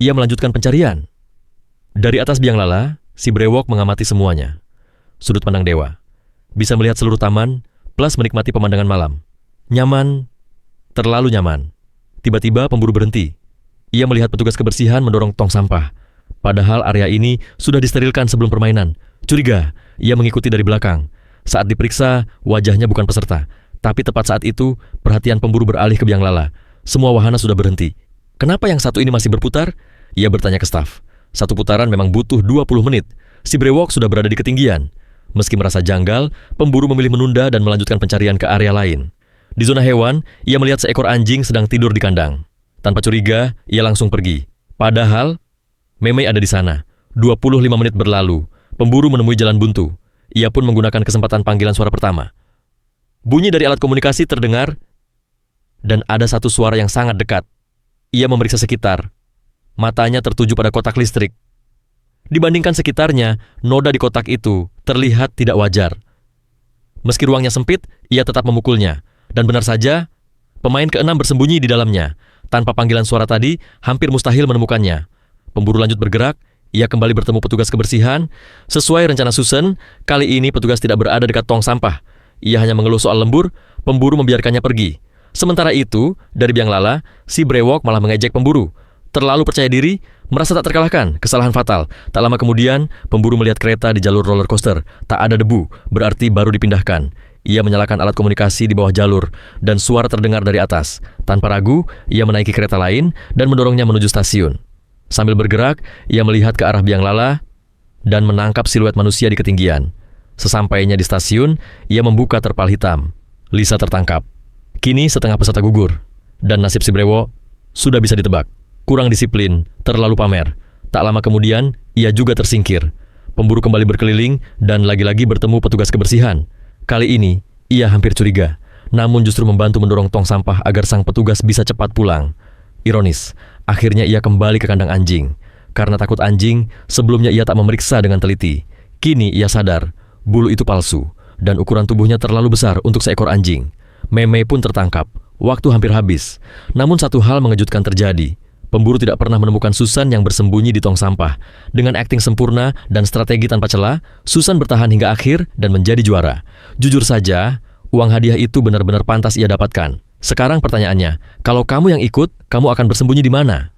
ia melanjutkan pencarian. Dari atas biang lala, si brewok mengamati semuanya. Sudut pandang dewa. Bisa melihat seluruh taman, plus menikmati pemandangan malam. Nyaman, terlalu nyaman. Tiba-tiba pemburu berhenti. Ia melihat petugas kebersihan mendorong tong sampah. Padahal area ini sudah disterilkan sebelum permainan. Curiga, ia mengikuti dari belakang. Saat diperiksa, wajahnya bukan peserta. Tapi tepat saat itu, perhatian pemburu beralih ke biang lala. Semua wahana sudah berhenti. Kenapa yang satu ini masih berputar? Ia bertanya ke staf. Satu putaran memang butuh 20 menit. Si brewok sudah berada di ketinggian. Meski merasa janggal, pemburu memilih menunda dan melanjutkan pencarian ke area lain. Di zona hewan, ia melihat seekor anjing sedang tidur di kandang. Tanpa curiga, ia langsung pergi. Padahal, Memei ada di sana. 25 menit berlalu, pemburu menemui jalan buntu. Ia pun menggunakan kesempatan panggilan suara pertama. Bunyi dari alat komunikasi terdengar, dan ada satu suara yang sangat dekat. Ia memeriksa sekitar. Matanya tertuju pada kotak listrik. Dibandingkan sekitarnya, noda di kotak itu terlihat tidak wajar. Meski ruangnya sempit, ia tetap memukulnya. Dan benar saja, pemain keenam bersembunyi di dalamnya. Tanpa panggilan suara tadi, hampir mustahil menemukannya. Pemburu lanjut bergerak, ia kembali bertemu petugas kebersihan. Sesuai rencana Susan, kali ini petugas tidak berada dekat tong sampah. Ia hanya mengeluh soal lembur, pemburu membiarkannya pergi. Sementara itu, dari biang lala, si brewok malah mengejek pemburu. Terlalu percaya diri, merasa tak terkalahkan, kesalahan fatal. Tak lama kemudian, pemburu melihat kereta di jalur roller coaster. Tak ada debu, berarti baru dipindahkan. Ia menyalakan alat komunikasi di bawah jalur, dan suara terdengar dari atas. Tanpa ragu, ia menaiki kereta lain dan mendorongnya menuju stasiun. Sambil bergerak, ia melihat ke arah biang lala dan menangkap siluet manusia di ketinggian. Sesampainya di stasiun, ia membuka terpal hitam. Lisa tertangkap. Kini setengah peserta gugur, dan nasib si brewok sudah bisa ditebak. Kurang disiplin, terlalu pamer. Tak lama kemudian, ia juga tersingkir. Pemburu kembali berkeliling dan lagi-lagi bertemu petugas kebersihan. Kali ini, ia hampir curiga, namun justru membantu mendorong tong sampah agar sang petugas bisa cepat pulang. Ironis, akhirnya ia kembali ke kandang anjing. Karena takut anjing, sebelumnya ia tak memeriksa dengan teliti. Kini ia sadar, bulu itu palsu, dan ukuran tubuhnya terlalu besar untuk seekor anjing. Memei pun tertangkap. Waktu hampir habis. Namun satu hal mengejutkan terjadi. Pemburu tidak pernah menemukan Susan yang bersembunyi di tong sampah. Dengan akting sempurna dan strategi tanpa celah, Susan bertahan hingga akhir dan menjadi juara. Jujur saja, uang hadiah itu benar-benar pantas ia dapatkan. Sekarang pertanyaannya, kalau kamu yang ikut, kamu akan bersembunyi di mana?